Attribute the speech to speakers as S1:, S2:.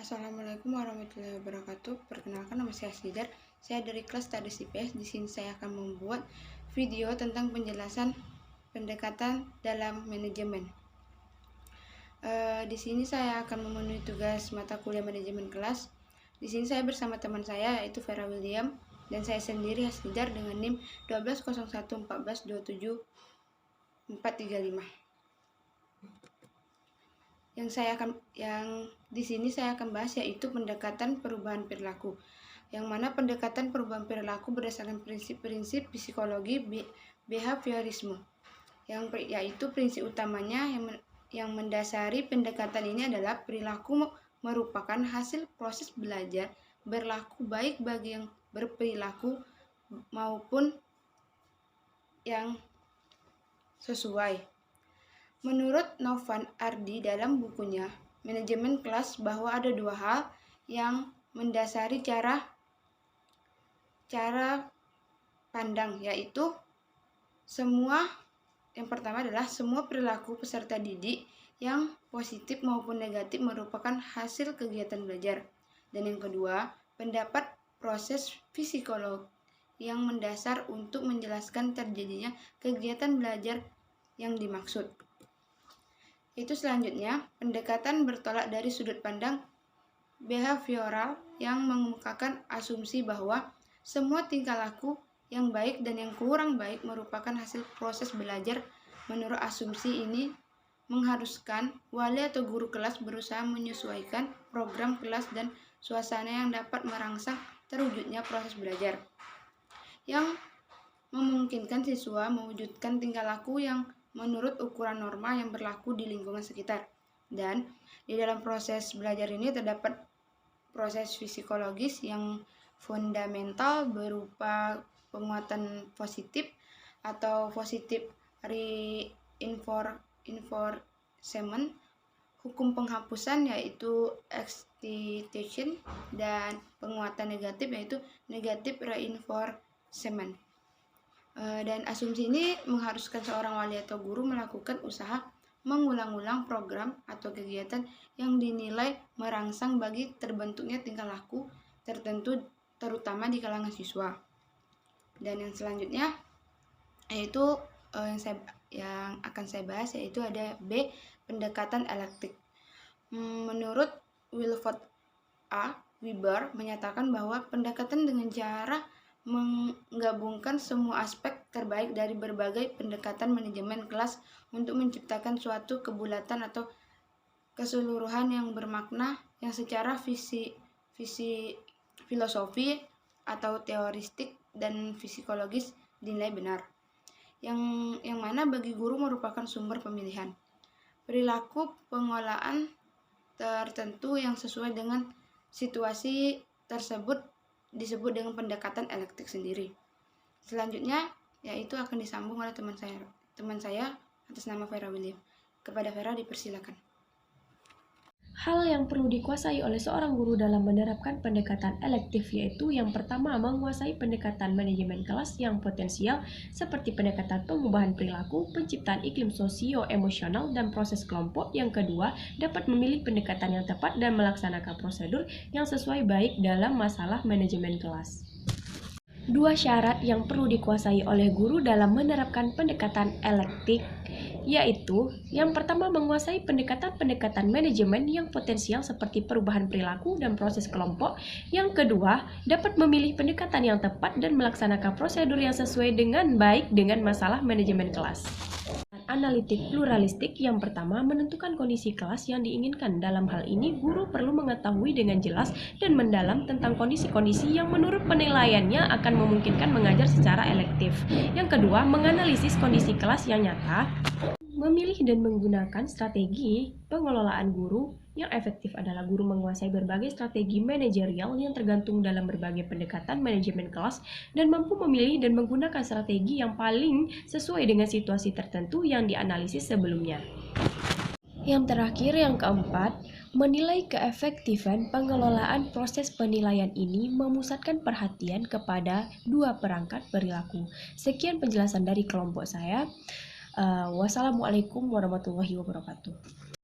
S1: Assalamualaikum warahmatullahi wabarakatuh. Perkenalkan, nama saya Asdidar. Saya dari kelas Stadis IPS. Di sini saya akan membuat video tentang penjelasan pendekatan dalam manajemen. Di sini saya akan memenuhi tugas mata kuliah manajemen kelas. Di sini saya bersama teman saya yaitu Vera William dan saya sendiri Asdidar dengan NIM 120114274435. Yang di sini saya akan bahas yaitu pendekatan perubahan perilaku. Yang mana pendekatan perubahan perilaku berdasarkan prinsip-prinsip psikologi behaviorisme. Yaitu prinsip utamanya yang mendasari pendekatan ini adalah perilaku merupakan hasil proses belajar berlaku baik bagi yang berperilaku maupun yang sesuai. Menurut Novan Ardi dalam bukunya Manajemen Kelas bahwa ada dua hal yang mendasari cara pandang, yaitu yang pertama adalah semua perilaku peserta didik yang positif maupun negatif merupakan hasil kegiatan belajar. Dan yang kedua, pendapat proses psikolog yang mendasar untuk menjelaskan terjadinya kegiatan belajar yang dimaksud. Itu selanjutnya, pendekatan bertolak dari sudut pandang behavioral yang mengemukakan asumsi bahwa semua tingkah laku yang baik dan yang kurang baik merupakan hasil proses belajar. Menurut asumsi ini mengharuskan wali atau guru kelas berusaha menyesuaikan program kelas dan suasana yang dapat merangsang terwujudnya proses belajar, yang memungkinkan siswa mewujudkan tingkah laku yang menurut ukuran norma yang berlaku di lingkungan sekitar. Dan di dalam proses belajar ini terdapat proses psikologis yang fundamental berupa penguatan positif atau positive reinforcement, hukum penghapusan yaitu excitation, dan penguatan negatif yaitu negative reinforcement. Dan asumsi ini mengharuskan seorang wali atau guru melakukan usaha mengulang-ulang program atau kegiatan yang dinilai merangsang bagi terbentuknya tingkah laku tertentu, terutama di kalangan siswa. Dan yang selanjutnya yaitu yang akan saya bahas yaitu ada B, pendekatan elektik. Menurut Wilford A. Weber menyatakan bahwa pendekatan dengan cara menggabungkan semua aspek terbaik dari berbagai pendekatan manajemen kelas untuk menciptakan suatu kebulatan atau keseluruhan yang bermakna yang secara filosofi atau teoristik dan psikologis dinilai benar, yang mana bagi guru merupakan sumber pemilihan perilaku pengolahan tertentu yang sesuai dengan situasi tersebut disebut dengan pendekatan elektik sendiri. Selanjutnya yaitu akan disambung oleh teman saya atas nama Vera William. Kepada Vera dipersilakan.
S2: Hal yang perlu dikuasai oleh seorang guru dalam menerapkan pendekatan elektif yaitu yang pertama, menguasai pendekatan manajemen kelas yang potensial seperti pendekatan pengubahan perilaku, penciptaan iklim sosio-emosional, dan proses kelompok. Yang kedua, dapat memilih pendekatan yang tepat dan melaksanakan prosedur yang sesuai baik dalam masalah manajemen kelas. Dua syarat yang perlu dikuasai oleh guru dalam menerapkan pendekatan elektif yaitu yang pertama, menguasai pendekatan manajemen yang potensial seperti perubahan perilaku dan proses kelompok. Yang kedua, dapat memilih pendekatan yang tepat dan melaksanakan prosedur yang sesuai dengan baik dengan masalah manajemen kelas. Analitik pluralistik yang pertama, menentukan kondisi kelas yang diinginkan. Dalam hal ini, guru perlu mengetahui dengan jelas dan mendalam tentang kondisi-kondisi yang menurut penilaiannya akan memungkinkan mengajar secara elektif. Yang kedua, menganalisis kondisi kelas yang nyata, memilih dan menggunakan strategi pengelolaan guru yang efektif adalah guru menguasai berbagai strategi manajerial yang tergantung dalam berbagai pendekatan manajemen kelas dan mampu memilih dan menggunakan strategi yang paling sesuai dengan situasi tertentu yang dianalisis sebelumnya. Yang terakhir, yang keempat, menilai keefektifan pengelolaan. Proses penilaian ini memusatkan perhatian kepada dua perangkat perilaku. Sekian penjelasan dari kelompok saya. Wassalamualaikum warahmatullahi wabarakatuh.